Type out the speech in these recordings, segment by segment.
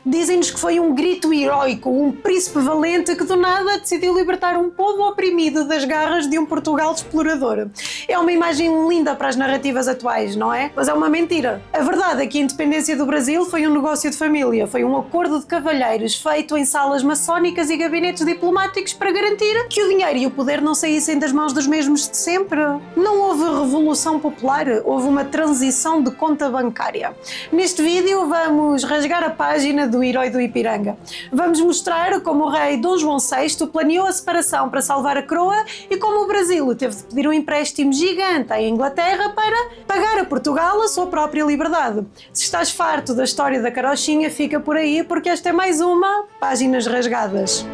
Dizem-nos que foi um grito heroico, um príncipe valente que do nada decidiu libertar um povo oprimido das garras de um Portugal explorador. É uma imagem linda para as narrativas atuais, não é? Mas é uma mentira. A verdade é que a independência do Brasil foi um negócio de família, foi um acordo de cavalheiros feito em salas maçónicas e gabinetes diplomáticos para garantir que o dinheiro e o poder não saíssem das mãos dos mesmos de sempre. Não houve revolução popular, houve uma transição de conta bancária. Neste vídeo vamos rasgar a página do herói do Ipiranga. Vamos mostrar como o rei Dom João VI planeou a separação para salvar a coroa e como o Brasil teve de pedir um empréstimo gigante à Inglaterra para pagar a Portugal a sua própria liberdade. Se estás farto da história da carochinha, fica por aí porque esta é mais uma Páginas Rasgadas.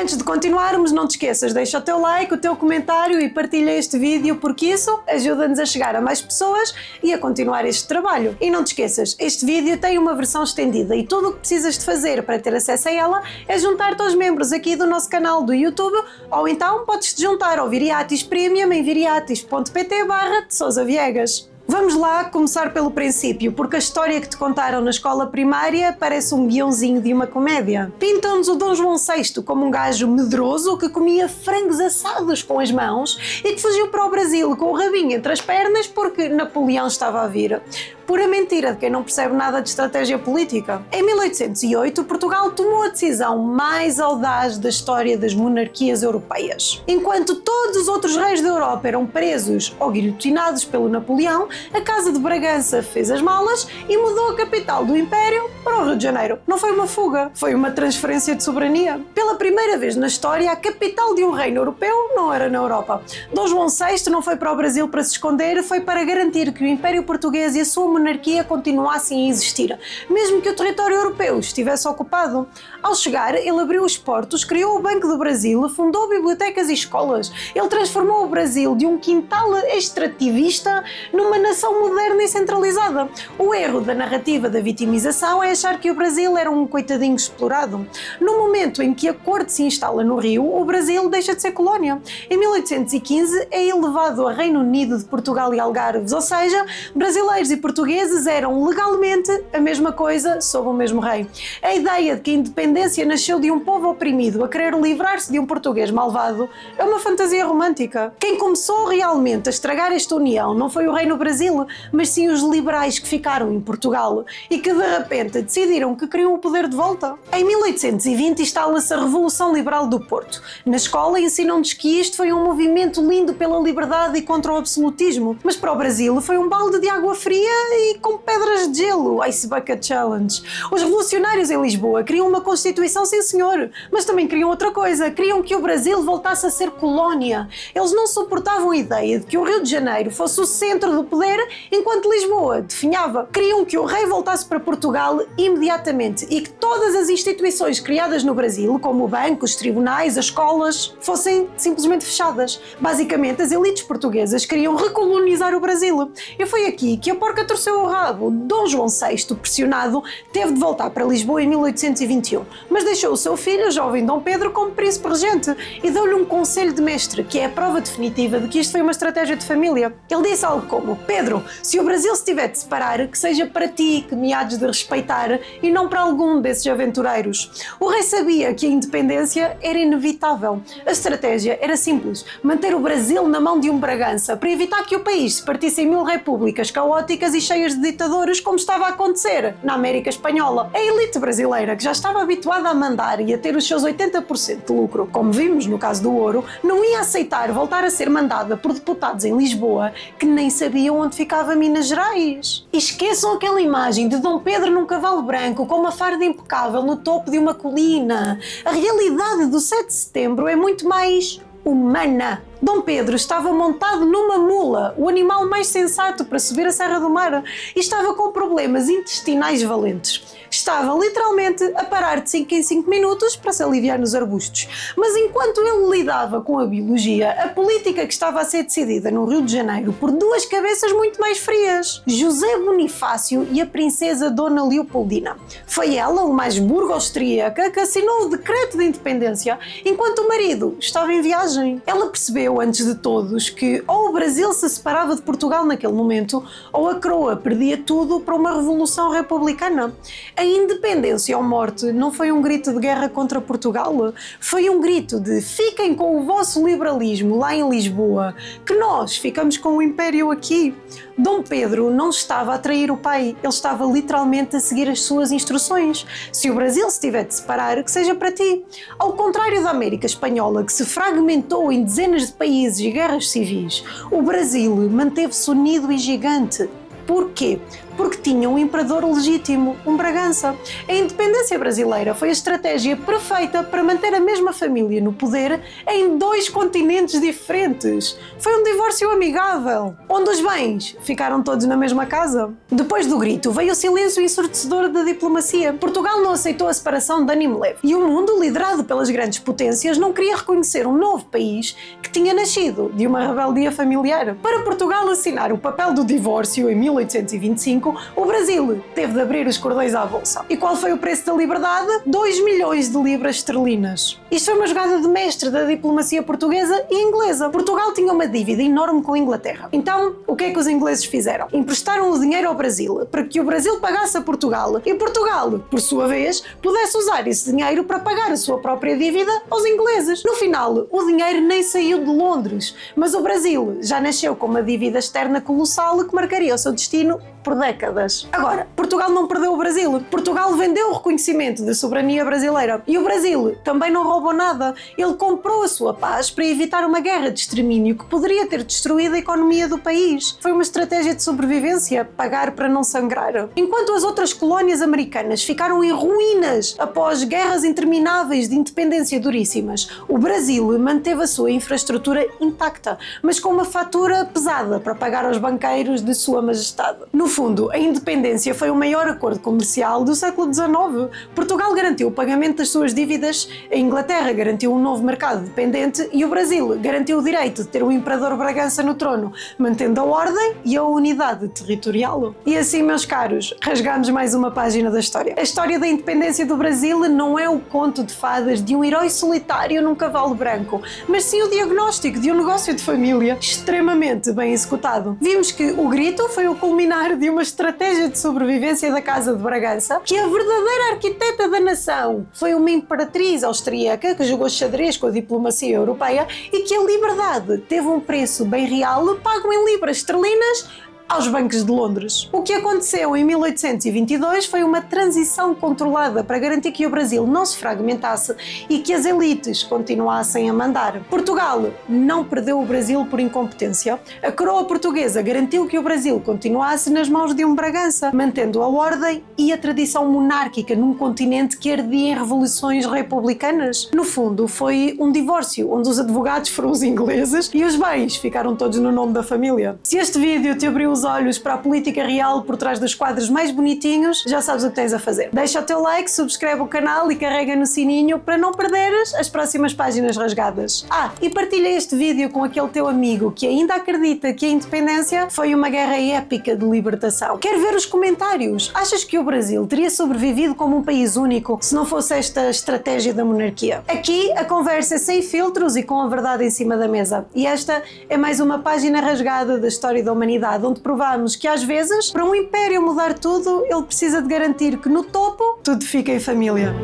Antes de continuarmos, não te esqueças, deixa o teu like, o teu comentário e partilha este vídeo porque isso ajuda-nos a chegar a mais pessoas e a continuar este trabalho. E não te esqueças, este vídeo tem uma versão estendida e tudo o que precisas de fazer para ter acesso a ela é juntar-te aos membros aqui do nosso canal do YouTube ou então podes-te juntar ao Viriatis Premium em viriatis.pt/de-Sousa-Viegas. Vamos lá começar pelo princípio, porque a história que te contaram na escola primária parece um guiãozinho de uma comédia. Pintam-nos o Dom João VI como um gajo medroso que comia frangos assados com as mãos e que fugiu para o Brasil com o rabinho entre as pernas porque Napoleão estava a vir. Pura mentira de quem não percebe nada de estratégia política. Em 1808, Portugal tomou a decisão mais audaz da história das monarquias europeias. Enquanto todos os outros reis da Europa eram presos ou guilhotinados pelo Napoleão, a Casa de Bragança fez as malas e mudou a capital do Império para o Rio de Janeiro. Não foi uma fuga, foi uma transferência de soberania. Pela primeira vez na história, a capital de um reino europeu não era na Europa. Dom João VI não foi para o Brasil para se esconder, foi para garantir que o Império Português e a sua monarquia continuassem a existir, mesmo que o território europeu estivesse ocupado. Ao chegar, ele abriu os portos, criou o Banco do Brasil, fundou bibliotecas e escolas. Ele transformou o Brasil de um quintal extrativista numa nação moderna e centralizada. O erro da narrativa da vitimização é achar que o Brasil era um coitadinho explorado. No momento em que a corte se instala no Rio, o Brasil deixa de ser colónia. Em 1815 é elevado a Reino Unido de Portugal e Algarves, ou seja, brasileiros e portugueses eram legalmente a mesma coisa sob o mesmo rei. A ideia de que a independência nasceu de um povo oprimido a querer livrar-se de um português malvado é uma fantasia romântica. Quem começou realmente a estragar esta união não foi o rei no Brasil, mas sim os liberais que ficaram em Portugal e que de repente decidiram que queriam o poder de volta. Em 1820 instala-se a Revolução Liberal do Porto. Na escola ensinam-nos que isto foi um movimento lindo pela liberdade e contra o absolutismo, mas para o Brasil foi um balde de água fria e com pedras de gelo, Ice Bucket Challenge. Os revolucionários em Lisboa queriam uma Constituição, sim senhor, mas também queriam outra coisa, queriam que o Brasil voltasse a ser colónia. Eles não suportavam a ideia de que o Rio de Janeiro fosse o centro do poder enquanto Lisboa definhava. Queriam que o rei voltasse para Portugal imediatamente e que todas as instituições criadas no Brasil, como o banco, os tribunais, as escolas, fossem simplesmente fechadas. Basicamente, as elites portuguesas queriam recolonizar o Brasil. E foi aqui que a porca torceu o rabo. Dom João VI, pressionado, teve de voltar para Lisboa em 1821, mas deixou o seu filho, o jovem Dom Pedro, como príncipe regente e deu-lhe um conselho de mestre, que é a prova definitiva de que isto foi uma estratégia de família. Ele disse algo como: Pedro, se o Brasil se tiver de separar, que seja para ti que me hades de respeitar e não para algum desses aventureiros. O rei sabia que a independência era inevitável. A estratégia era simples: manter o Brasil na mão de um Bragança para evitar que o país se partisse em 1000 repúblicas caóticas e cheias de ditadores, como estava a acontecer na América Espanhola. A elite brasileira, que já estava habituada a mandar e a ter os seus 80% de lucro, como vimos no caso do ouro, não ia aceitar voltar a ser mandada por deputados em Lisboa que nem sabiam onde ficava Minas Gerais. E esqueçam aquela imagem de Dom Pedro num cavalo branco com uma farda impecável no topo de uma colina. A realidade do 7 de setembro é muito mais humana. Dom Pedro estava montado numa mula, o animal mais sensato para subir a Serra do Mar, e estava com problemas intestinais valentes. Estava literalmente a parar de 5 em 5 minutos para se aliviar nos arbustos. Mas enquanto ele lidava com a biologia, a política que estava a ser decidida no Rio de Janeiro por duas cabeças muito mais frias: José Bonifácio e a princesa Dona Leopoldina. Foi ela, o mais burgo-austríaca, que assinou o decreto de independência enquanto o marido estava em viagem. Ela percebeu percebeu antes de todos que ou o Brasil se separava de Portugal naquele momento, ou a coroa perdia tudo para uma revolução republicana. A independência ou morte não foi um grito de guerra contra Portugal, foi um grito de fiquem com o vosso liberalismo lá em Lisboa, que nós ficamos com o império aqui. Dom Pedro não estava a trair o pai, ele estava literalmente a seguir as suas instruções. Se o Brasil se tiver de separar, que seja para ti. Ao contrário da América Espanhola, que se fragmentou em dezenas de países e guerras civis, o Brasil manteve-se unido e gigante. Porquê? Porque tinha um imperador legítimo, um Bragança. A independência brasileira foi a estratégia perfeita para manter a mesma família no poder em 2 continentes diferentes. Foi um divórcio amigável, onde os bens ficaram todos na mesma casa. Depois do grito, veio o silêncio ensurdecedor da diplomacia. Portugal não aceitou a separação de ânimo leve. E o mundo, liderado pelas grandes potências, não queria reconhecer um novo país que tinha nascido de uma rebeldia familiar. Para Portugal assinar o papel do divórcio em 1825, o Brasil teve de abrir os cordões à bolsa. E qual foi o preço da liberdade? 2 milhões de libras esterlinas. Isto foi uma jogada de mestre da diplomacia portuguesa e inglesa. Portugal tinha uma dívida enorme com a Inglaterra. Então, o que é que os ingleses fizeram? Emprestaram o dinheiro ao Brasil para que o Brasil pagasse a Portugal e Portugal, por sua vez, pudesse usar esse dinheiro para pagar a sua própria dívida aos ingleses. No final, o dinheiro nem saiu de Londres, mas o Brasil já nasceu com uma dívida externa colossal que marcaria o seu destino por décadas. Agora, Portugal não perdeu o Brasil. Portugal vendeu o reconhecimento da soberania brasileira. E o Brasil também não roubou nada. Ele comprou a sua paz para evitar uma guerra de extermínio que poderia ter destruído a economia do país. Foi uma estratégia de sobrevivência, pagar para não sangrar. Enquanto as outras colónias americanas ficaram em ruínas após guerras intermináveis de independência duríssimas, o Brasil manteve a sua infraestrutura intacta, mas com uma fatura pesada para pagar aos banqueiros de Sua Majestade. No fundo, a independência foi o maior acordo comercial do século XIX. Portugal garantiu o pagamento das suas dívidas, a Inglaterra garantiu um novo mercado dependente e o Brasil garantiu o direito de ter o imperador Bragança no trono, mantendo a ordem e a unidade territorial. E assim, meus caros, rasgamos mais uma página da história. A história da independência do Brasil não é o conto de fadas de um herói solitário num cavalo branco, mas sim o diagnóstico de um negócio de família extremamente bem executado. Vimos que o grito foi o culminar de uma estratégia de sobrevivência da Casa de Bragança, que a verdadeira arquiteta da nação foi uma imperatriz austríaca que jogou xadrez com a diplomacia europeia e que a liberdade teve um preço bem real, pago em libras esterlinas, aos bancos de Londres. O que aconteceu em 1822 foi uma transição controlada para garantir que o Brasil não se fragmentasse e que as elites continuassem a mandar. Portugal não perdeu o Brasil por incompetência. A coroa portuguesa garantiu que o Brasil continuasse nas mãos de um Bragança, mantendo a ordem e a tradição monárquica num continente que ardia em revoluções republicanas. No fundo, foi um divórcio, onde os advogados foram os ingleses e os bens ficaram todos no nome da família. Se este vídeo te abriu os olhos para a política real por trás dos quadros mais bonitinhos, já sabes o que tens a fazer. Deixa o teu like, subscreve o canal e carrega no sininho para não perderes as próximas páginas rasgadas. E partilha este vídeo com aquele teu amigo que ainda acredita que a independência foi uma guerra épica de libertação. Quero ver os comentários. Achas que o Brasil teria sobrevivido como um país único se não fosse esta estratégia da monarquia? Aqui a conversa é sem filtros e com a verdade em cima da mesa. E esta é mais uma página rasgada da história da humanidade, onde provamos que às vezes, para um império mudar tudo, ele precisa de garantir que no topo tudo fica em família.